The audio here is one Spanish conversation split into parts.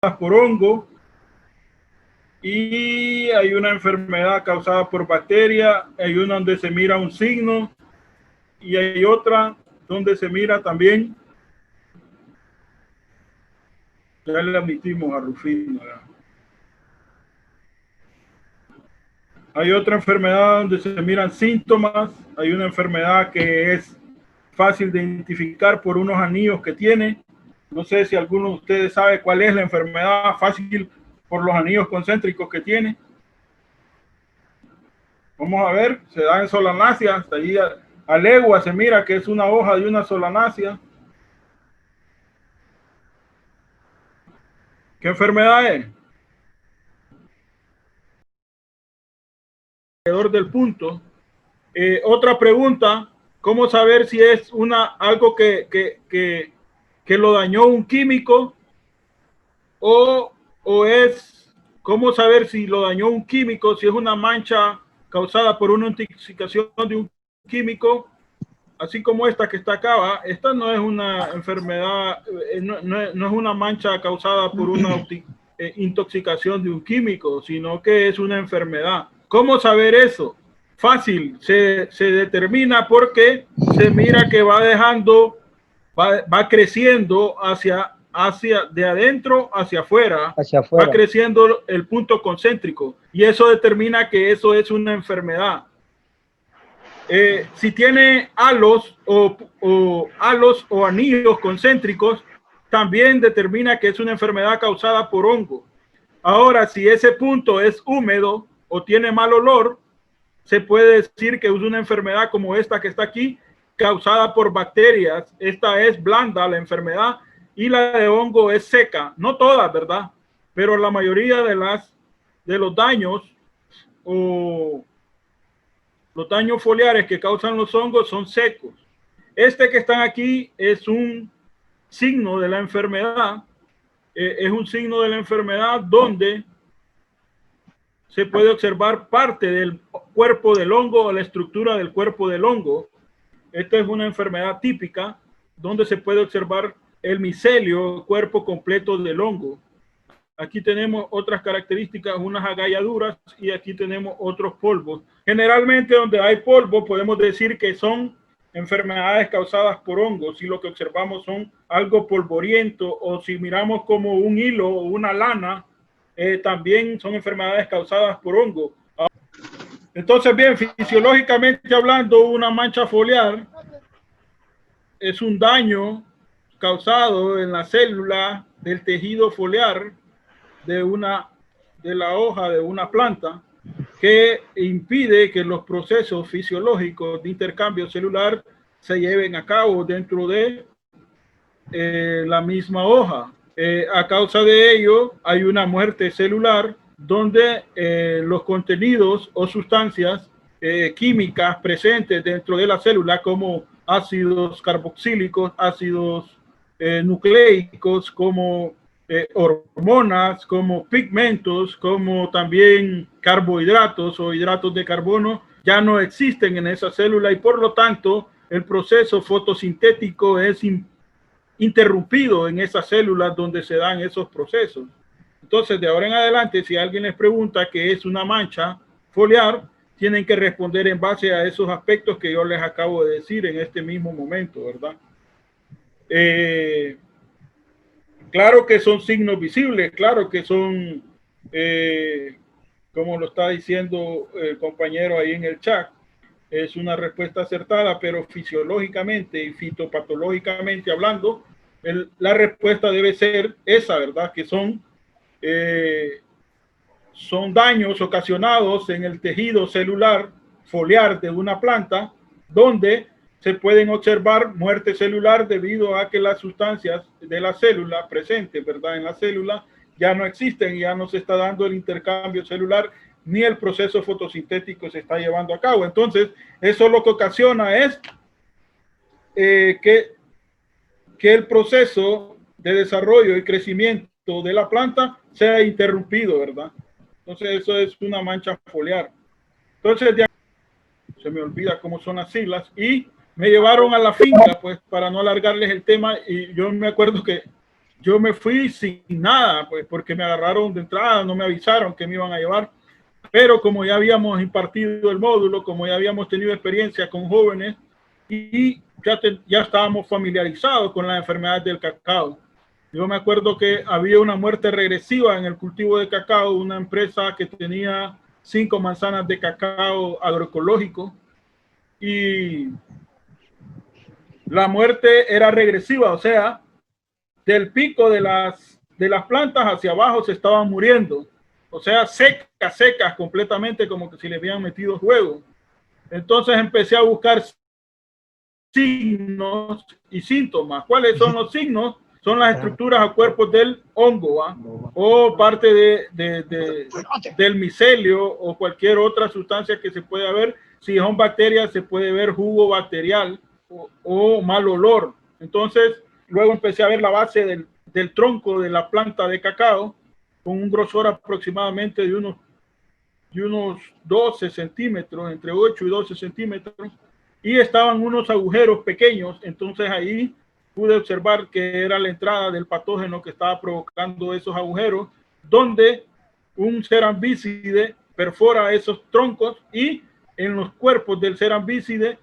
por hongo, y hay una enfermedad causada por bacteria, hay una donde se mira un signo y hay otra donde se mira también, ya le admitimos a Rufino, ¿verdad? Hay otra enfermedad donde se miran síntomas, hay una enfermedad que es fácil de identificar por unos anillos que tiene. No sé si alguno de ustedes sabe cuál es la enfermedad fácil por los anillos concéntricos que tiene. Vamos a ver, se da en solanácea, hasta allí a legua se mira que es una hoja de una solanácea. ¿Qué enfermedad es? Alrededor del punto. Otra pregunta, ¿cómo saber si es algo que lo dañó un químico o es, cómo saber si lo dañó un químico, si es una mancha causada por una intoxicación de un químico, así como esta que está acá? ¿Va? Esta no es una enfermedad, no es una mancha causada por una intoxicación de un químico, sino que es una enfermedad. ¿Cómo saber eso? Fácil, se determina porque se mira que va dejando, va creciendo hacia de adentro hacia afuera, hacia va afuera. creciendo el punto concéntrico y eso determina que eso es una enfermedad. Si tiene halos o anillos concéntricos, también determina que es una enfermedad causada por hongo. Ahora, si ese punto es húmedo o tiene mal olor, se puede decir que es una enfermedad como esta que está aquí, causada por bacterias. Esta es blanda, la enfermedad, y la de hongo es seca. No todas, ¿verdad? Pero la mayoría de los daños o los daños foliares que causan los hongos son secos. Este que están aquí es un signo de la enfermedad. Es un signo de la enfermedad donde se puede observar parte del cuerpo del hongo o la estructura del cuerpo del hongo. Esta es una enfermedad típica donde se puede observar el micelio, el cuerpo completo del hongo. Aquí tenemos otras características, unas agalladuras, y aquí tenemos otros polvos. Generalmente donde hay polvo podemos decir que son enfermedades causadas por hongos, si lo que observamos son algo polvoriento, o si miramos como un hilo o una lana, también son enfermedades causadas por hongo. Entonces, bien, fisiológicamente hablando, una mancha foliar es un daño causado en la célula del tejido foliar de la hoja de una planta, que impide que los procesos fisiológicos de intercambio celular se lleven a cabo dentro de la misma hoja. A causa de ello, hay una muerte celular donde los contenidos o sustancias químicas presentes dentro de la célula, como ácidos carboxílicos, ácidos nucleicos, como hormonas, como pigmentos, como también carbohidratos o hidratos de carbono, ya no existen en esa célula, y por lo tanto el proceso fotosintético es interrumpido en esas células donde se dan esos procesos. Entonces, de ahora en adelante, si alguien les pregunta qué es una mancha foliar, tienen que responder en base a esos aspectos que yo les acabo de decir en este mismo momento, ¿verdad? Claro que son signos visibles, claro que son, como lo está diciendo el compañero ahí en el chat, es una respuesta acertada, pero fisiológicamente y fitopatológicamente hablando, la respuesta debe ser esa, ¿verdad? Que son daños ocasionados en el tejido celular foliar de una planta, donde se pueden observar muerte celular debido a que las sustancias de la célula presentes, ¿verdad?, en la célula ya no existen, ya no se está dando el intercambio celular, ni el proceso fotosintético se está llevando a cabo. Entonces, eso lo que ocasiona es que el proceso de desarrollo y crecimiento de la planta sea interrumpido, ¿verdad? Entonces, eso es una mancha foliar. Entonces, se me olvida cómo son las siglas, y me llevaron a la finca, pues, para no alargarles el tema, y yo me acuerdo que yo me fui sin nada, pues porque me agarraron de entrada, no me avisaron que me iban a llevar, pero como ya habíamos impartido el módulo, como ya habíamos tenido experiencia con jóvenes y ya estábamos familiarizados con las enfermedades del cacao. Yo me acuerdo que había una muerte regresiva en el cultivo de cacao, una empresa que tenía 5 manzanas de cacao agroecológico y la muerte era regresiva, o sea, del pico de las plantas hacia abajo se estaban muriendo, o sea, secas completamente, como que si les habían metido fuego. Entonces empecé a buscar signos y síntomas. ¿Cuáles son los signos? Son las estructuras o cuerpos del hongo, ¿va? O parte del micelio o cualquier otra sustancia que se pueda ver. Si son bacterias, se puede ver jugo bacterial o mal olor. Entonces, luego empecé a ver la base del tronco de la planta de cacao con un grosor aproximadamente de unos 12 centímetros, entre 8 y 12 centímetros, y estaban unos agujeros pequeños. Entonces ahí pude observar que era la entrada del patógeno que estaba provocando esos agujeros, donde un cerambicide perfora esos troncos y en los cuerpos del cerambicide,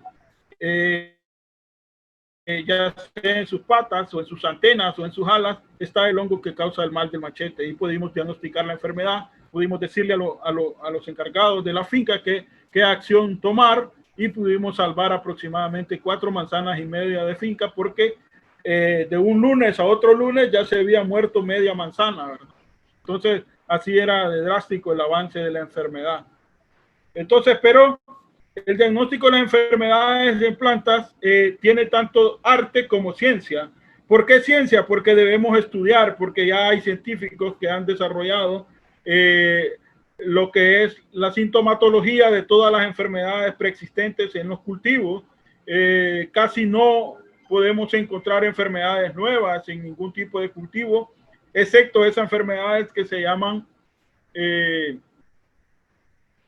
ya sea en sus patas o en sus antenas o en sus alas, está el hongo que causa el mal del machete, y pudimos diagnosticar la enfermedad, pudimos decirle a los encargados de la finca qué acción tomar, y pudimos salvar aproximadamente 4 manzanas y media de finca, porque de un lunes a otro lunes ya se había muerto media manzana, ¿verdad? Entonces así era de drástico el avance de la enfermedad. Entonces, pero el diagnóstico de las enfermedades en plantas tiene tanto arte como ciencia. ¿Por qué ciencia? Porque debemos estudiar, porque ya hay científicos que han desarrollado lo que es la sintomatología de todas las enfermedades preexistentes en los cultivos. Casi no podemos encontrar enfermedades nuevas en ningún tipo de cultivo, excepto esas enfermedades que se llaman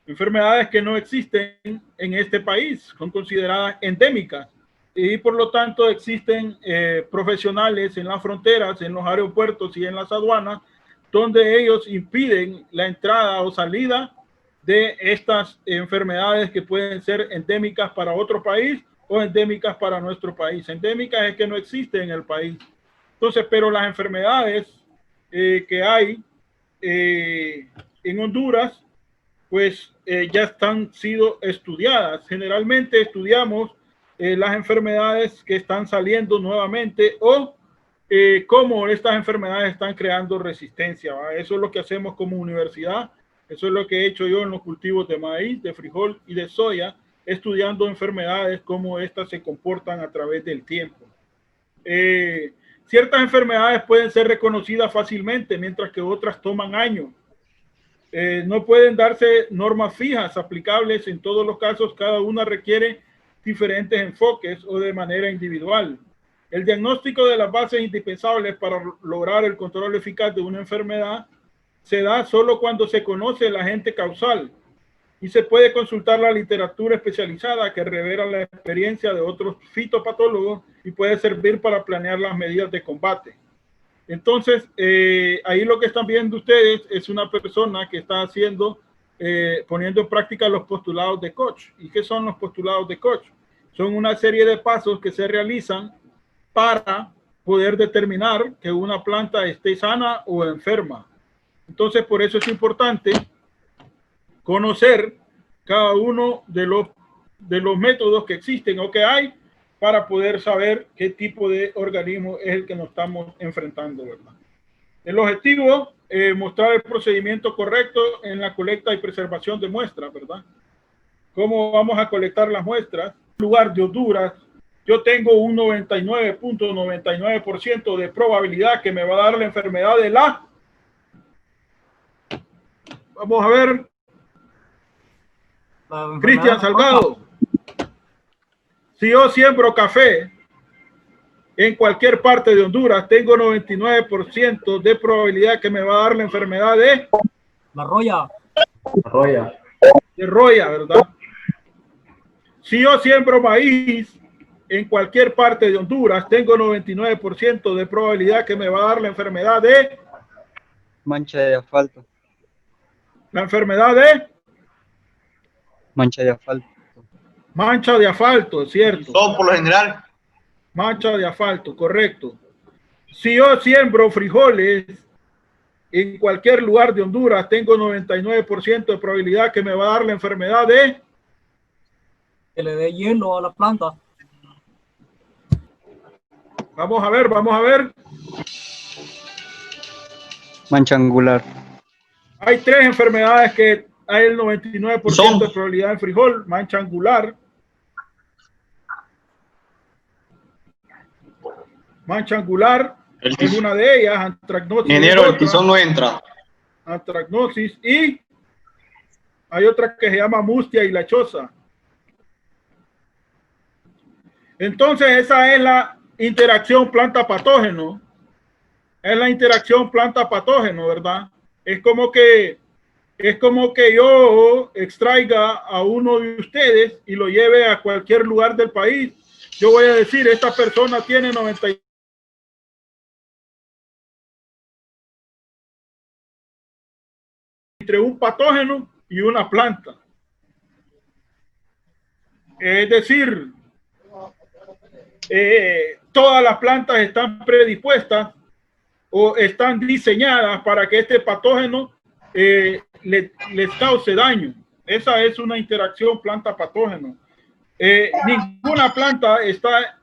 enfermedades que no existen en este país, son consideradas endémicas, y por lo tanto existen profesionales en las fronteras, en los aeropuertos y en las aduanas, donde ellos impiden la entrada o salida de estas enfermedades que pueden ser endémicas para otro país o endémicas para nuestro país. Endémicas es que no existen en el país. Entonces, pero las enfermedades que hay en Honduras, pues ya están sido estudiadas. Generalmente estudiamos las enfermedades que están saliendo nuevamente o cómo estas enfermedades están creando resistencia, ¿va? Eso es lo que hacemos como universidad. Eso es lo que he hecho yo en los cultivos de maíz, de frijol y de soya, estudiando enfermedades, cómo estas se comportan a través del tiempo. Ciertas enfermedades pueden ser reconocidas fácilmente, mientras que otras toman años. No pueden darse normas fijas aplicables en todos los casos, cada una requiere diferentes enfoques o de manera individual. El diagnóstico de las bases indispensables para lograr el control eficaz de una enfermedad se da solo cuando se conoce el agente causal y se puede consultar la literatura especializada que revela la experiencia de otros fitopatólogos y puede servir para planear las medidas de combate. Entonces, ahí lo que están viendo ustedes es una persona que está haciendo, poniendo en práctica los postulados de Koch. ¿Y qué son los postulados de Koch? Son una serie de pasos que se realizan para poder determinar que una planta esté sana o enferma. Entonces, por eso es importante conocer cada uno de los métodos que existen o que hay para poder saber qué tipo de organismo es el que nos estamos enfrentando, ¿verdad? El objetivo es mostrar el procedimiento correcto en la colecta y preservación de muestras, ¿verdad? ¿Cómo vamos a colectar las muestras? En lugar de Honduras, yo tengo un 99.99% de probabilidad que me va a dar la enfermedad de la... Vamos a ver. Cristian Salgado. Si yo siembro café en cualquier parte de Honduras, tengo 99% de probabilidad que me va a dar la enfermedad de la roya. De roya, ¿verdad? Si yo siembro maíz en cualquier parte de Honduras, tengo 99% de probabilidad que me va a dar la enfermedad de... Mancha de asfalto. La enfermedad de... Mancha de asfalto. Mancha de asfalto, ¿cierto? Todo por lo general. Mancha de asfalto, correcto. Si yo siembro frijoles en cualquier lugar de Honduras, tengo 99% de probabilidad que me va a dar la enfermedad de... Que le dé hielo a la planta. Vamos a ver, vamos a ver. Mancha angular. Hay 3 enfermedades que hay el 99% de probabilidad en frijol. Mancha angular. Mancha angular es una de ellas. Antracnosis. Ingeniero, el tizón no entra. Antracnosis. Y hay otra que se llama mustia hilachosa. Entonces esa es la interacción planta-patógeno. Es la interacción planta-patógeno, ¿verdad? Es como que yo extraiga a uno de ustedes y lo lleve a cualquier lugar del país. Yo voy a decir, esta persona tiene 90 entre un patógeno y una planta. Es decir, todas las plantas están predispuestas o están diseñadas para que este patógeno les cause daño. Esa es una interacción planta-patógeno. Ninguna planta está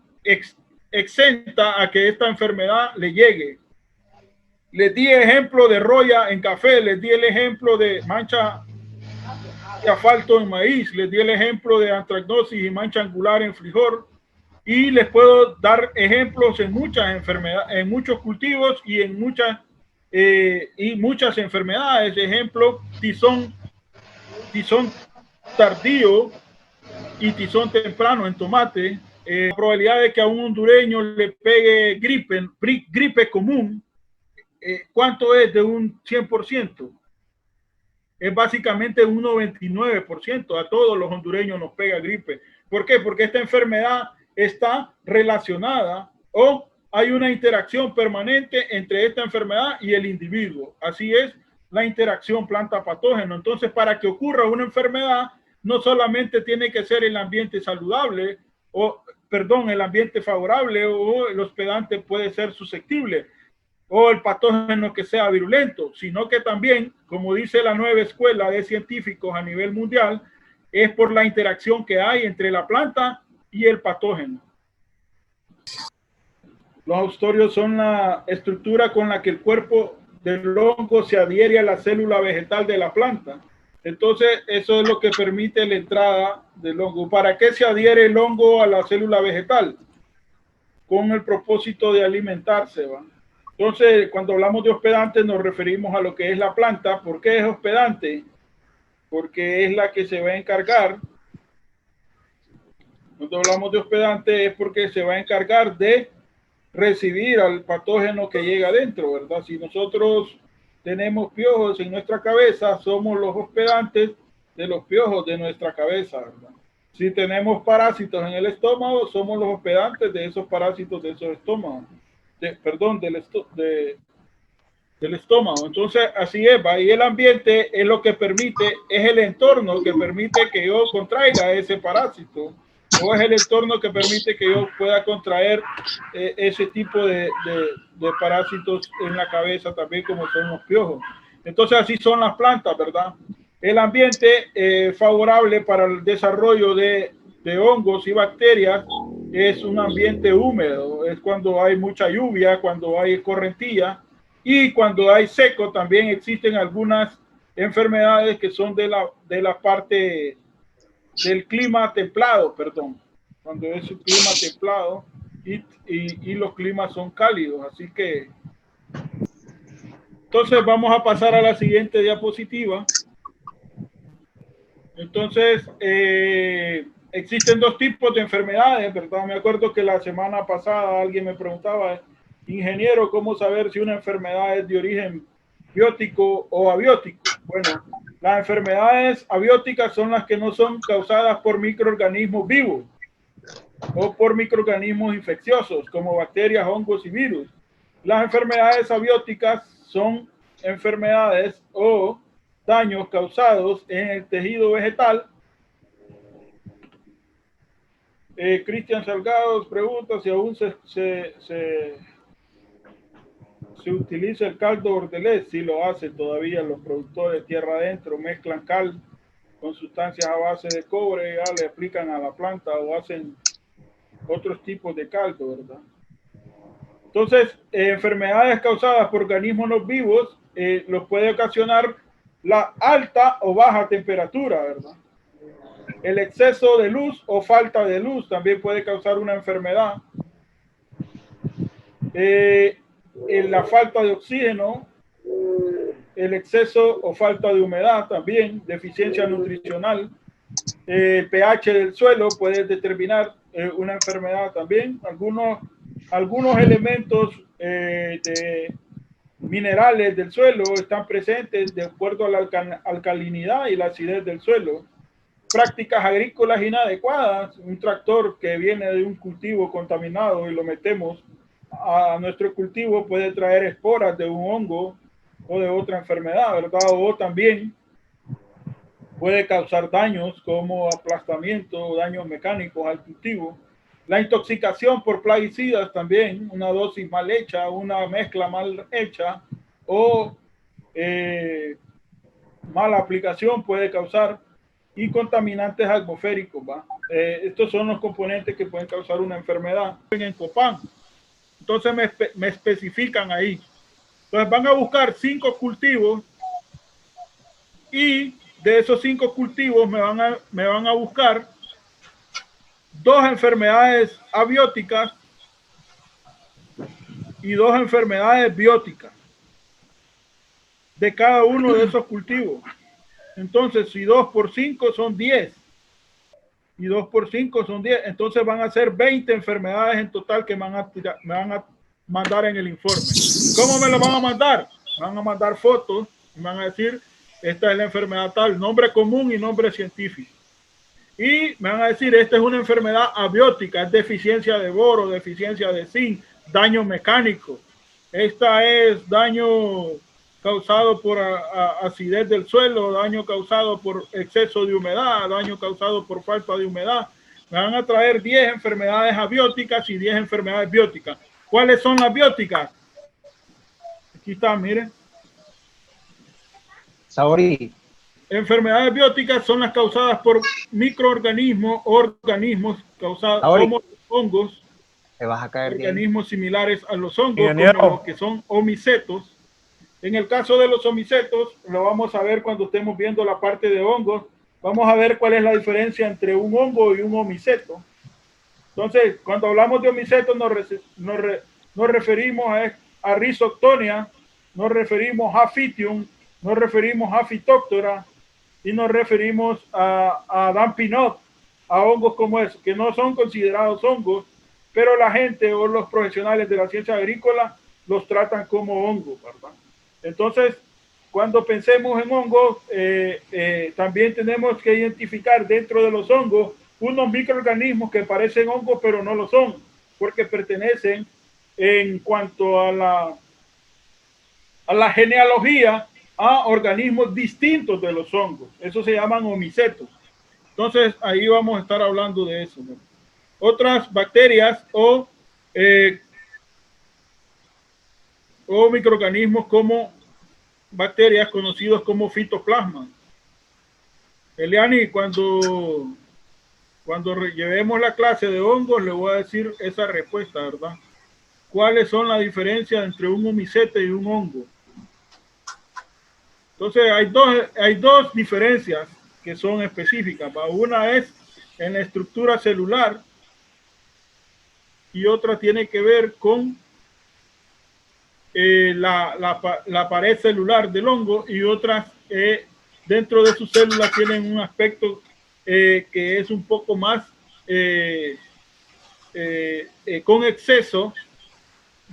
exenta a que esta enfermedad le llegue. Les di ejemplo de roya en café, les di el ejemplo de mancha de asfalto en maíz, les di el ejemplo de antracnosis y mancha angular en frijol, y les puedo dar ejemplos en muchas enfermedades, en muchos cultivos y en muchas enfermedades. Ejemplo, tizón tardío y tizón temprano en tomate. La probabilidad de que a un hondureño le pegue gripe común, ¿cuánto es de un 100%? Es básicamente un 99%. A todos los hondureños nos pega gripe. ¿Por qué? Porque esta enfermedad está relacionada o hay una interacción permanente entre esta enfermedad y el individuo. Así es la interacción planta-patógeno. Entonces, para que ocurra una enfermedad, no solamente tiene que ser el ambiente saludable el ambiente favorable, o el hospedante puede ser susceptible, o el patógeno que sea virulento, sino que también, como dice la nueva escuela de científicos a nivel mundial, es por la interacción que hay entre la planta y el patógeno. Los austorios son la estructura con la que el cuerpo del hongo se adhiere a la célula vegetal de la planta. Entonces, eso es lo que permite la entrada del hongo. ¿Para qué se adhiere el hongo a la célula vegetal? Con el propósito de alimentarse, ¿va? Entonces, cuando hablamos de hospedante, nos referimos a lo que es la planta. ¿Por qué es hospedante? Porque es la que se va a encargar. Cuando hablamos de hospedante es porque se va a encargar de recibir al patógeno que llega adentro, ¿verdad? Si nosotros tenemos piojos en nuestra cabeza, somos los hospedantes de los piojos de nuestra cabeza, ¿verdad? Si tenemos parásitos en el estómago, somos los hospedantes de esos parásitos de esos estómagos. Del estómago. Entonces, así es, ¿va? Y el ambiente es lo que permite, es el entorno que permite que yo contraiga ese parásito, o es el entorno que permite que yo pueda contraer ese tipo de parásitos en la cabeza también, como son los piojos. Entonces, así son las plantas, ¿verdad? El ambiente favorable para el desarrollo de hongos y bacterias es un ambiente húmedo, es cuando hay mucha lluvia, cuando hay correntilla, y cuando hay seco también existen algunas enfermedades que son de la parte del clima templado, perdón, cuando es un clima templado y los climas son cálidos. Así que, entonces vamos a pasar a la siguiente diapositiva. Entonces, existen dos tipos de enfermedades, ¿verdad? Me acuerdo que la semana pasada alguien me preguntaba, ingeniero, ¿cómo saber si una enfermedad es de origen biótico o abiótico? Bueno, las enfermedades abióticas son las que no son causadas por microorganismos vivos. o por microorganismos infecciosos como bacterias, hongos y virus. Las enfermedades abióticas son enfermedades o daños causados en el tejido vegetal. Cristian Salgado pregunta si aún se utiliza el caldo bordelés. Sí lo hacen todavía los productores de tierra adentro, mezclan cal con sustancias a base de cobre, ya le aplican a la planta o hacen otros tipos de caldo, ¿verdad? Entonces, enfermedades causadas por organismos no vivos los puede ocasionar la alta o baja temperatura, ¿verdad? El exceso de luz o falta de luz también puede causar una enfermedad. La falta de oxígeno, el exceso o falta de humedad también, deficiencia nutricional, el pH del suelo puede determinar una enfermedad también. Algunos elementos de minerales del suelo están presentes de acuerdo a la alcalinidad y la acidez del suelo. Prácticas agrícolas inadecuadas, un tractor que viene de un cultivo contaminado y lo metemos a nuestro cultivo puede traer esporas de un hongo o de otra enfermedad, ¿verdad? O también puede causar daños como aplastamiento o daños mecánicos al cultivo. La intoxicación por plaguicidas también, una dosis mal hecha, una mezcla mal hecha o mala aplicación puede causar, y contaminantes atmosféricos, ¿va? Estos son los componentes que pueden causar una enfermedad en Copán. Entonces me especifican ahí. Entonces van a buscar 5 cultivos y de esos 5 cultivos me van a buscar 2 enfermedades abióticas y 2 enfermedades bióticas de cada uno de esos cultivos. Entonces, si 2 por 5 son 10 y 2 por 5 son 10, entonces van a ser 20 enfermedades en total que me van a mandar en el informe. ¿Cómo me lo van a mandar? Van a mandar fotos y van a decir, esta es la enfermedad tal, nombre común y nombre científico. Y me van a decir, esta es una enfermedad abiótica, es deficiencia de boro, deficiencia de zinc, daño mecánico. Esta es daño causado por acidez del suelo, daño causado por exceso de humedad, daño causado por falta de humedad. Me van a traer 10 enfermedades abióticas y 10 enfermedades bióticas. ¿Cuáles son las bióticas? Aquí está, miren. Saori. Enfermedades bióticas son las causadas por microorganismos, organismos causados como hongos, te vas a caer organismos similares a los hongos, Ingeniero, como los que son omicetos. En el caso de los omicetos, lo vamos a ver cuando estemos viendo la parte de hongos. Vamos a ver cuál es la diferencia entre un hongo y un omiceto. Entonces, cuando hablamos de omicetos, nos referimos a Rhizoctonia, nos referimos a Phytium, nos referimos a Phytophthora y nos referimos a Dampinot, a hongos como esos, que no son considerados hongos, pero la gente o los profesionales de la ciencia agrícola los tratan como hongos, ¿verdad? Entonces, cuando pensemos en hongos, también tenemos que identificar dentro de los hongos unos microorganismos que parecen hongos, pero no lo son, porque pertenecen en cuanto a la genealogía a organismos distintos de los hongos. Eso se llaman omicetos. Entonces, ahí vamos a estar hablando de eso, ¿no? Otras bacterias o microorganismos como bacterias conocidos como fitoplasma. Eliani, cuando llevemos la clase de hongos, le voy a decir esa respuesta, ¿verdad? ¿Cuáles son las diferencias entre un omicete y un hongo? Entonces, hay dos diferencias que son específicas. Una es en la estructura celular y otra tiene que ver con la pared celular del hongo, y otras dentro de sus células tienen un aspecto que es un poco más con exceso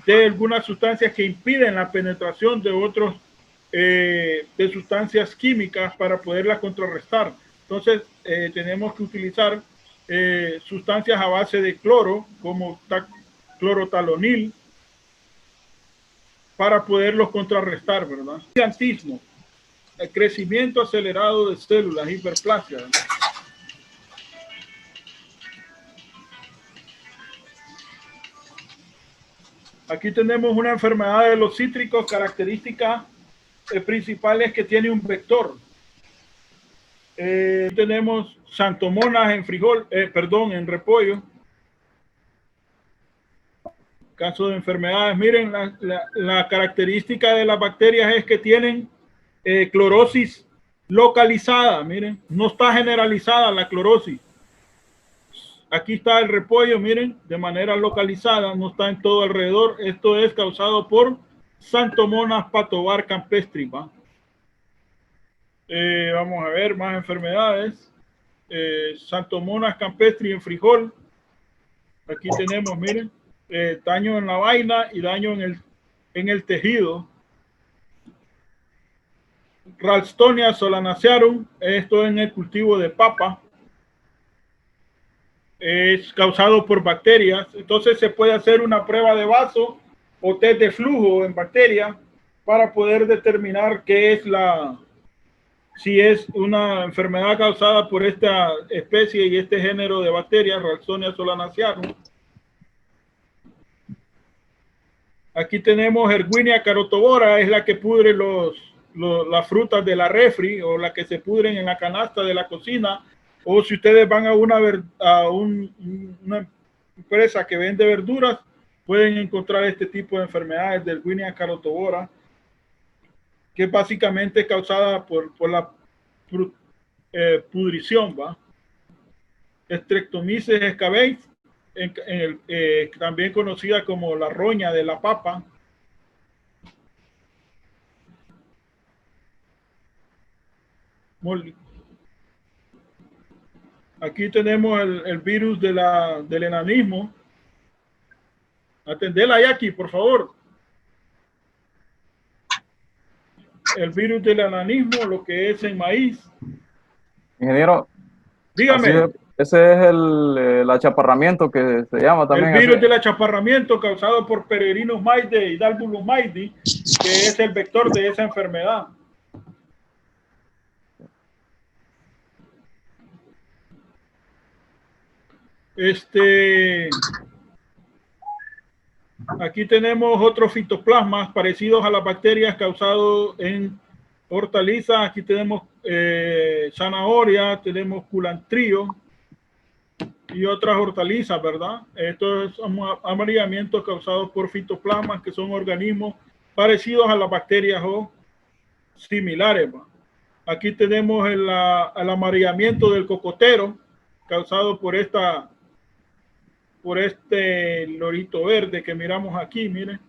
de algunas sustancias que impiden la penetración de otros de sustancias químicas para poderlas contrarrestar. Entonces tenemos que utilizar sustancias a base de cloro, como clorotalonil, para poderlos contrarrestar, ¿verdad? Gigantismo, el crecimiento acelerado de células, hiperplasia, ¿verdad? Aquí tenemos una enfermedad de los cítricos, características principales que tiene un vector. Tenemos xanthomonas en frijol, en repollo. Caso de enfermedades, miren, la característica de las bacterias es que tienen clorosis localizada, miren, no está generalizada la clorosis. Aquí está el repollo, miren, de manera localizada, no está en todo alrededor. Esto es causado por Xanthomonas patovar campestris, ¿va? Vamos a ver más enfermedades. Xanthomonas campestris en frijol. Aquí tenemos, miren, daño en la vaina y daño en el tejido. Ralstonia solanacearum, esto en el cultivo de papa. Es causado por bacterias. Entonces se puede hacer una prueba de vaso o test de flujo en bacterias para poder determinar qué es si es una enfermedad causada por esta especie y este género de bacterias, Ralstonia solanacearum. Aquí tenemos Erwinia carotovora, es la que pudre las frutas de la refri o la que se pudren en la canasta de la cocina. O si ustedes van a una empresa que vende verduras, pueden encontrar este tipo de enfermedades de Erwinia carotovora, que básicamente es causada por la pudrición, ¿va? Streptomyces escabeis, también conocida como la roña de la papa. Aquí tenemos el virus del enanismo. Atendela, Jackie, por favor. El virus del enanismo, lo que es en maíz. Ingeniero, dígame. Ese es el achaparramiento que se llama también. El virus del achaparramiento causado por Peregrinus maidi y Daldulus maidi, que es el vector de esa enfermedad. Aquí tenemos otros fitoplasmas parecidos a las bacterias causados en hortalizas. Aquí tenemos zanahoria, tenemos culantrío y otras hortalizas, ¿verdad? Estos son amarillamientos causados por fitoplasmas, que son organismos parecidos a las bacterias o similares, ¿va? Aquí tenemos el amarillamiento del cocotero causado por este lorito verde que miramos aquí, miren.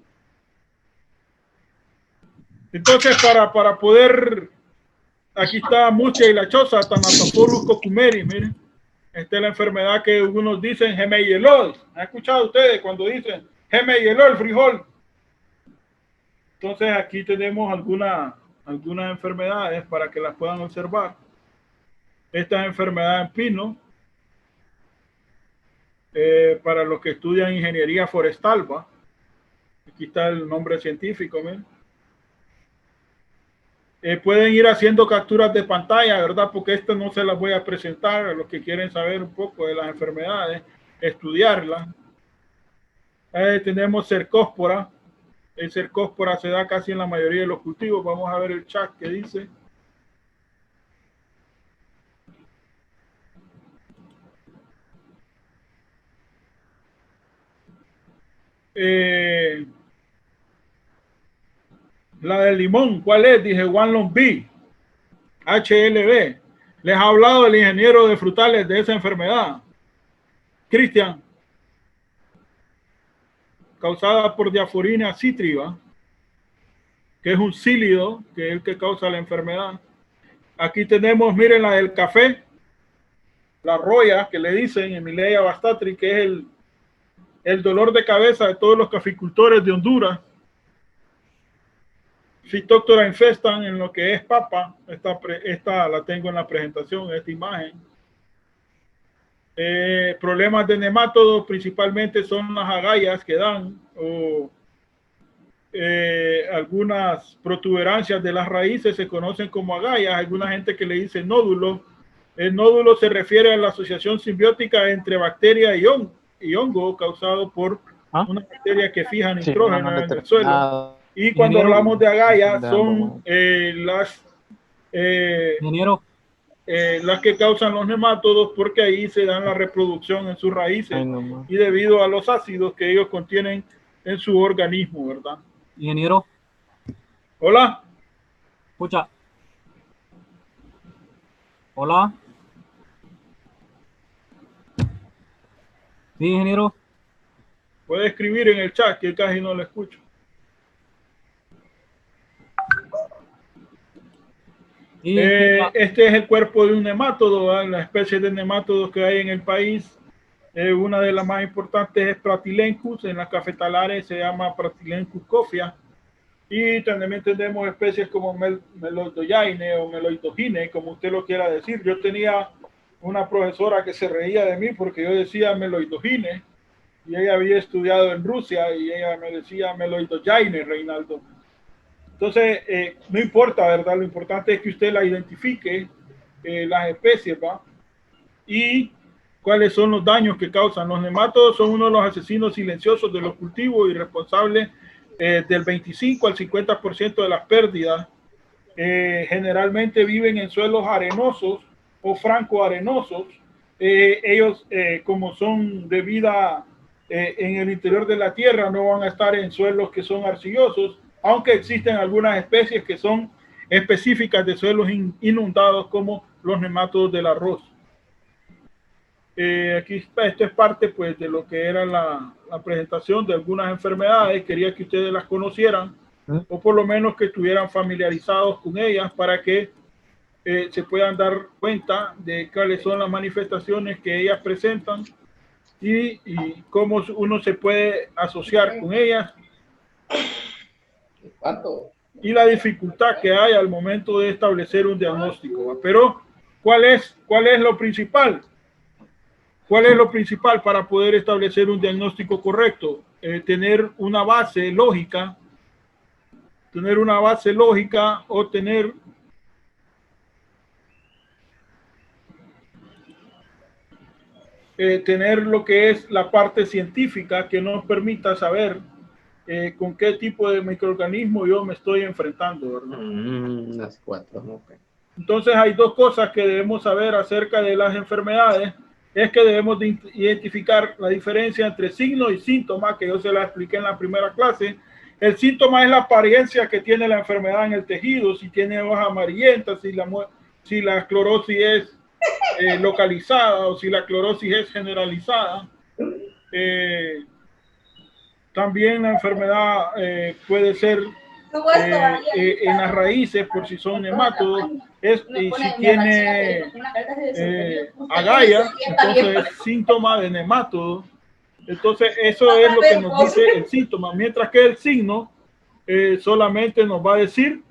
Entonces, para poder, aquí está mucha y la choza, Thanatophorus cocumeris, miren. Esta es la enfermedad que algunos dicen gemeyelol. ¿Han escuchado ustedes cuando dicen gemeyelol, frijol? Entonces aquí tenemos algunas enfermedades para que las puedan observar. Esta enfermedad en pino, para los que estudian ingeniería forestal, ¿va? Aquí está el nombre científico, miren. Pueden ir haciendo capturas de pantalla, ¿verdad? Porque esto no se las voy a presentar a los que quieren saber un poco de las enfermedades, estudiarlas. Tenemos cercóspora. El cercóspora se da casi en la mayoría de los cultivos. Vamos a ver el chat que dice. La del limón, ¿cuál es? Dije Wanlong B, HLB. Les ha hablado el ingeniero de frutales de esa enfermedad. Cristian. Causada por Diaphorinia citriva, que es un cílido, que es el que causa la enfermedad. Aquí tenemos, miren, la del café, la roya, que le dicen Emileia bastatri, que es el dolor de cabeza de todos los caficultores de Honduras. Phytophthora infestan en lo que es papa. Esta la tengo en la presentación, esta imagen. Problemas de nemátodos principalmente son las agallas que dan o algunas protuberancias de las raíces se conocen como agallas. Hay alguna gente que le dice nódulo. El nódulo se refiere a la asociación simbiótica entre bacteria y hongo causado por una bacteria que fija nitrógeno en el suelo. Y cuando hablamos de agallas son las que causan los nemátodos, porque ahí se dan la reproducción en sus raíces y debido a los ácidos que ellos contienen en su organismo, ¿verdad? Ingeniero. Hola. Escucha. Hola. Sí, ingeniero. Puede escribir en el chat que casi no lo escucho. Este es el cuerpo de un nemátodo, ¿verdad? La especie de nemátodos que hay en el país. Una de las más importantes es Pratylencus. En las cafetalares se llama Pratylencus coffea. Y también tenemos especies como Meloidoyaine o Meloidogine, como usted lo quiera decir. Yo tenía una profesora que se reía de mí porque yo decía Meloidogine y ella había estudiado en Rusia y ella me decía Meloidoyaine, Reinaldo. Entonces, no importa, ¿verdad? Lo importante es que usted la identifique, las especies, ¿va? Y cuáles son los daños que causan. Los nemátodos son uno de los asesinos silenciosos de los cultivos y responsables del 25 al 50% de las pérdidas. Generalmente viven en suelos arenosos o franco-arenosos. Ellos, como son de vida en el interior de la tierra, no van a estar en suelos que son arcillosos, aunque existen algunas especies que son específicas de suelos inundados, como los nemátodos del arroz. Aquí está, esto es parte pues de lo que era la presentación de algunas enfermedades. Quería que ustedes las conocieran o por lo menos que estuvieran familiarizados con ellas para que se puedan dar cuenta de cuáles son las manifestaciones que ellas presentan y cómo uno se puede asociar con ellas y la dificultad que hay al momento de establecer un diagnóstico. Pero ¿cuál es lo principal? ¿Cuál es lo principal para poder establecer un diagnóstico correcto? Tener una base lógica, o tener lo que es la parte científica que nos permita saber con qué tipo de microorganismo yo me estoy enfrentando, ¿verdad? Las 4, okay. Entonces hay dos cosas que debemos saber acerca de las enfermedades. Es que debemos de identificar la diferencia entre signo y síntoma, que yo se la expliqué en la primera clase. El síntoma es la apariencia que tiene la enfermedad en el tejido, si tiene hojas amarillentas, si la esclerosis es localizada o si la esclerosis es generalizada. También la enfermedad puede ser en las raíces, por si son nemátodos, y si tiene agallas, entonces es síntoma de nemátodo. Entonces eso es lo que nos dice el síntoma, mientras que el signo solamente nos va a decir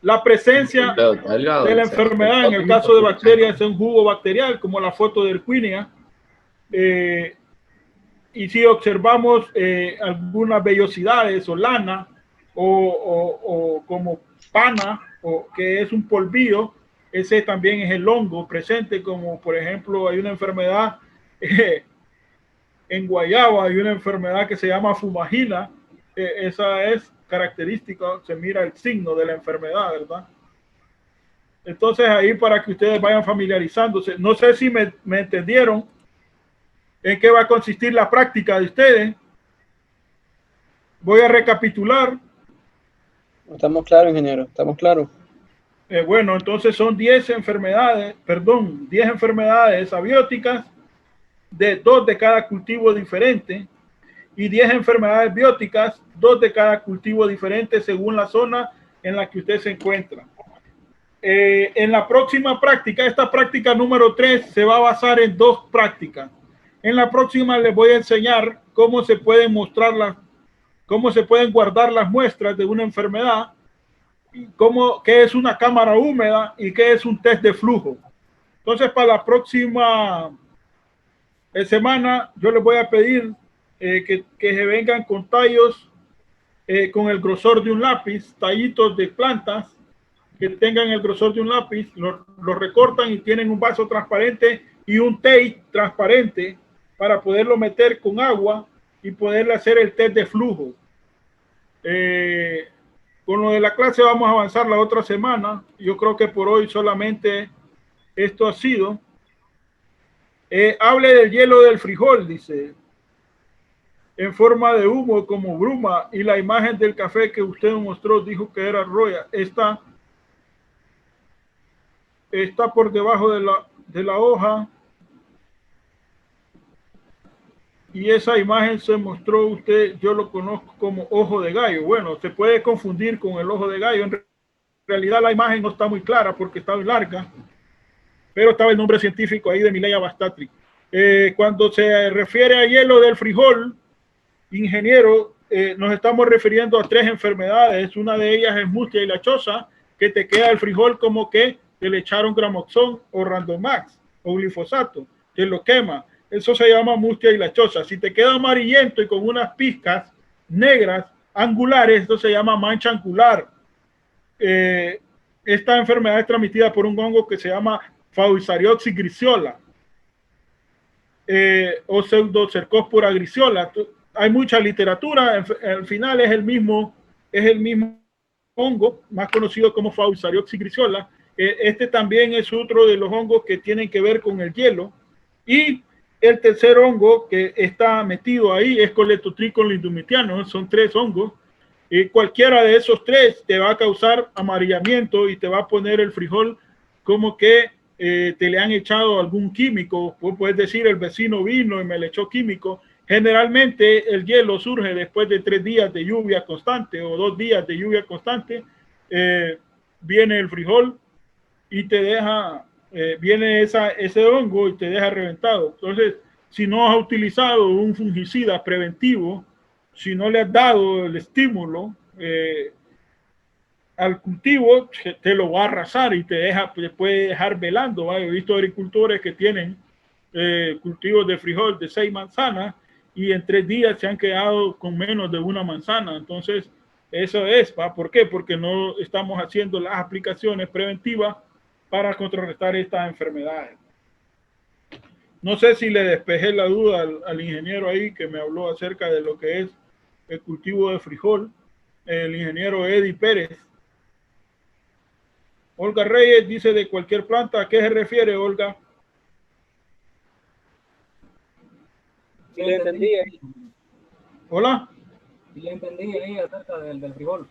la presencia de la enfermedad. En el caso de bacterias es un jugo bacterial, como la foto del Erquinia. Y si observamos algunas vellosidades o lana o como pana, o que es un polvillo, ese también es el hongo presente, como por ejemplo hay una enfermedad en guayaba, hay una enfermedad que se llama fumagina. Esa es característica, se mira el signo de la enfermedad, ¿verdad? Entonces ahí para que ustedes vayan familiarizándose. No sé si me entendieron en qué va a consistir la práctica de ustedes. Voy a recapitular. Estamos claros, ingeniero, estamos claros. Bueno, entonces son 10 enfermedades abióticas, de 2 de cada cultivo diferente, y 10 enfermedades bióticas, 2 de cada cultivo diferente según la zona en la que usted se encuentra. En la próxima práctica, esta práctica número 3 se va a basar en 2 prácticas. En la próxima les voy a enseñar cómo se pueden guardar las muestras de una enfermedad, qué es una cámara húmeda y qué es un test de flujo. Entonces, para la próxima semana yo les voy a pedir que se vengan con tallos con el grosor de un lápiz, tallitos de plantas que tengan el grosor de un lápiz, lo recortan y tienen un vaso transparente y un tape transparente para poderlo meter con agua y poderle hacer el test de flujo. Con lo de la clase vamos a avanzar la otra semana. Yo creo que por hoy solamente esto ha sido. Hable del hielo del frijol, dice, en forma de humo como bruma, y la imagen del café que usted mostró dijo que era roya. Está por debajo de la hoja, y esa imagen se mostró usted, yo lo conozco como ojo de gallo. Bueno, se puede confundir con el ojo de gallo. En realidad la imagen no está muy clara porque está muy larga, pero estaba el nombre científico ahí de Mileia Bastatri. Cuando se refiere a hielo del frijol, ingeniero, nos estamos refiriendo a 3 enfermedades. Una de ellas es mustia y lachosa, que te queda el frijol como que te le echaron gramoxón o randomax o glifosato, que lo quema. Eso se llama mustia y lachosa. Si te queda amarillento y con unas pizcas negras angulares, esto se llama mancha angular. Esta enfermedad es transmitida por un hongo que se llama Fusarioxis grisiola o Pseudocercospora grisiola. Hay mucha literatura. Al final es el mismo hongo, más conocido como Fusarioxis grisiola. Este también es otro de los hongos que tienen que ver con el hielo. Y el tercer hongo que está metido ahí es Coletotrichum lindumitiano. Son 3 hongos. Cualquiera de esos 3 te va a causar amarillamiento y te va a poner el frijol como que te le han echado algún químico. Puedes decir, el vecino vino y me le echó químico. Generalmente el hielo surge después de 3 días de lluvia constante o 2 días de lluvia constante. Viene el frijol y te deja, viene ese hongo y te deja reventado. Entonces, si no has utilizado un fungicida preventivo, si no le has dado el estímulo al cultivo, te lo va a arrasar y te puede dejar velando, ¿va? He visto agricultores que tienen cultivos de frijol de 6 manzanas y en 3 días se han quedado con menos de 1 manzana. Entonces, eso es, ¿va? ¿Por qué? Porque no estamos haciendo las aplicaciones preventivas para contrarrestar estas enfermedades. No sé si le despejé la duda al ingeniero ahí que me habló acerca de lo que es el cultivo de frijol, el ingeniero Eddie Pérez. Olga Reyes dice de cualquier planta. ¿A qué se refiere, Olga? Sí, le entendí ahí. Hola. Sí, le entendí ahí acerca del frijol.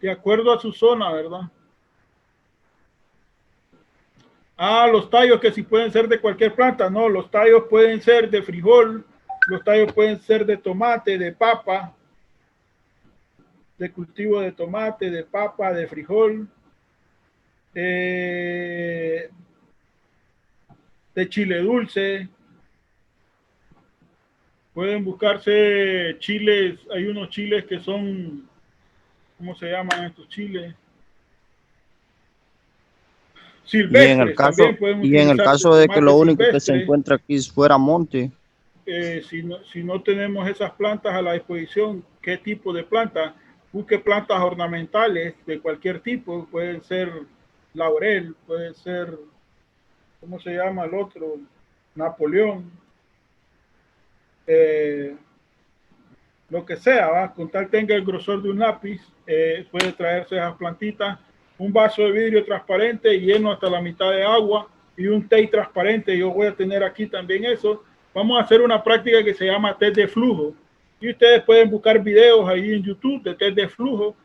De acuerdo a su zona, ¿verdad? Los tallos que sí pueden ser de cualquier planta. No, los tallos pueden ser de frijol, los tallos pueden ser de tomate, de papa, de cultivo de tomate, de papa, de frijol, de chile dulce. Pueden buscarse chiles, hay unos chiles que son, ¿cómo se llaman estos chiles? Silvestres. Y en el caso de que lo único que se encuentra aquí fuera monte. Si no tenemos esas plantas a la disposición, ¿qué tipo de planta? Busque plantas ornamentales de cualquier tipo. Pueden ser laurel, puede ser, ¿cómo se llama el otro? Napoleón. Lo que sea, ¿va? Con tal tenga el grosor de un lápiz, puede traerse esas plantitas, un vaso de vidrio transparente lleno hasta la mitad de agua y un té transparente. Yo voy a tener aquí también eso. Vamos a hacer una práctica que se llama test de flujo y ustedes pueden buscar videos ahí en YouTube de test de flujo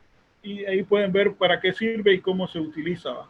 y ahí pueden ver para qué sirve y cómo se utiliza, ¿va?